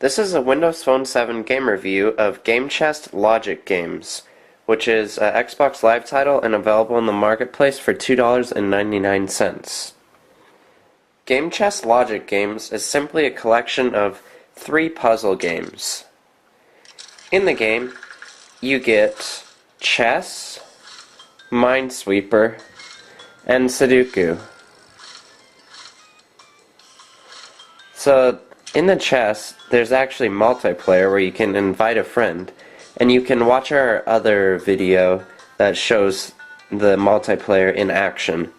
This is a Windows Phone 7 game review of Game Chest Logic Games, which is an Xbox Live title and available in the marketplace for $2.99. Game Chest Logic Games is simply a collection of 3 puzzle games. In the game, you get chess, Minesweeper, and Sudoku. So, in the chess, there's actually multiplayer where you can invite a friend, and you can watch our other video that shows the multiplayer in action.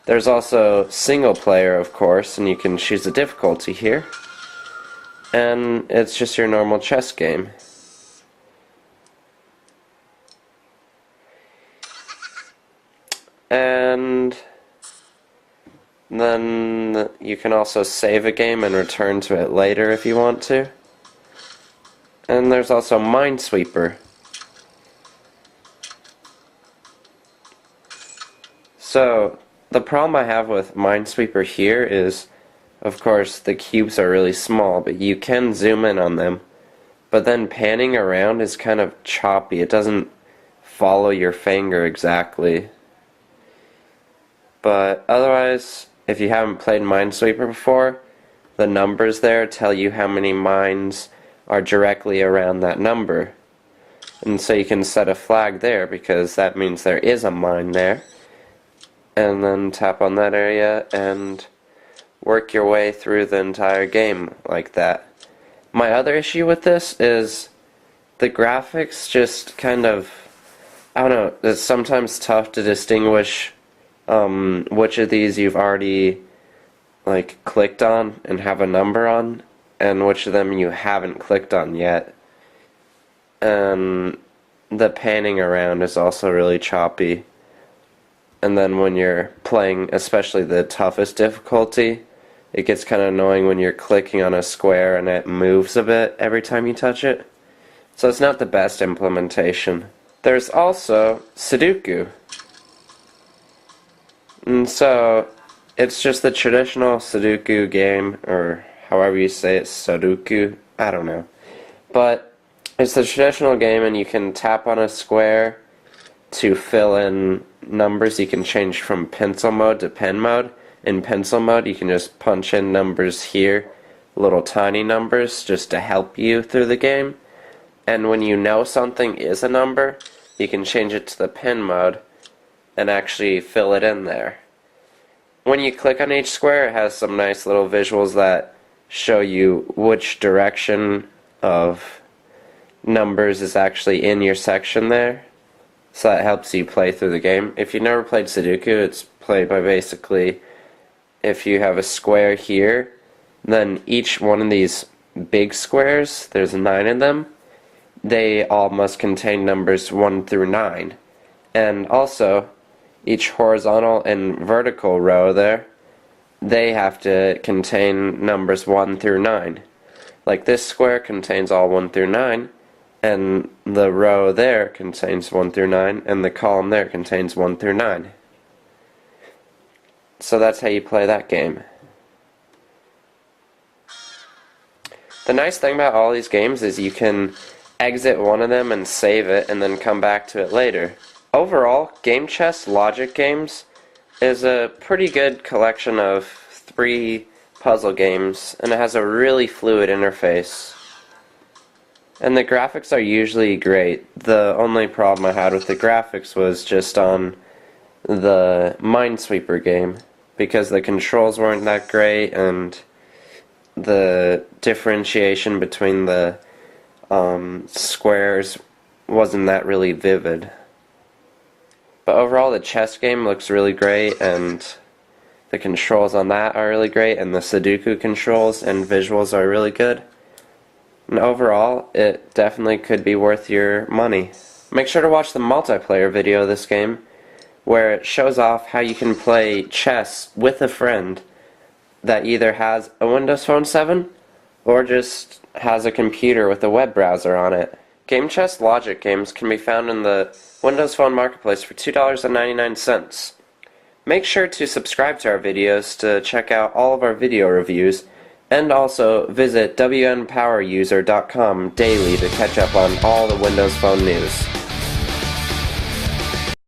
There's also single player, of course, and you can choose the difficulty here. And it's just your normal chess game. And then you can also save a game and return to it later if you want to. And there's also Minesweeper. So, the problem I have with Minesweeper here is, of course, the cubes are really small, but you can zoom in on them. But then panning around is kind of choppy. It doesn't follow your finger exactly. But otherwise, if you haven't played Minesweeper before, the numbers there tell you how many mines are directly around that number. And so you can set a flag there because that means there is a mine there. And then tap on that area and work your way through the entire game like that. My other issue with this is the graphics just kind of, I don't know, it's sometimes tough to distinguish which of these you've already clicked on and have a number on, and which of them you haven't clicked on yet. And the panning around is also really choppy. And then when you're playing, especially the toughest difficulty, it gets kind of annoying when you're clicking on a square and it moves a bit every time you touch it. So it's not the best implementation. There's also Sudoku. And so, it's just the traditional Sudoku game, or however you say it, Sudoku, I don't know. But it's the traditional game, and you can tap on a square to fill in numbers. You can change from pencil mode to pen mode. In pencil mode, you can just punch in numbers here, little tiny numbers, just to help you through the game. And when you know something is a number, you can change it to the pen mode and actually fill it in there. When you click on each square, it has some nice little visuals that show you which direction of numbers is actually in your section there. So that helps you play through the game. If you've never played Sudoku, it's played by basically, if you have a square here, then each one of these big squares, there's 9 of them, they all must contain numbers 1 through 9. And also, each horizontal and vertical row there, they have to contain numbers 1 through 9. Like this square contains all 1 through 9, and the row there contains 1 through 9, and the column there contains 1 through 9. So that's how you play that game. The nice thing about all these games is you can exit one of them and save it and then come back to it later. Overall, Game Chest Logic Games is a pretty good collection of 3 puzzle games, and it has a really fluid interface. And the graphics are usually great. The only problem I had with the graphics was just on the Minesweeper game, because the controls weren't that great, and the differentiation between the squares wasn't that really vivid. But overall, the chess game looks really great, and the controls on that are really great, and the Sudoku controls and visuals are really good. And overall, it definitely could be worth your money. Make sure to watch the multiplayer video of this game, where it shows off how you can play chess with a friend that either has a Windows Phone 7 or just has a computer with a web browser on it. Game Chest Logic Games can be found in the Windows Phone Marketplace for $2.99. Make sure to subscribe to our videos to check out all of our video reviews, And also visit wnpoweruser.com daily to catch up on all the Windows Phone news.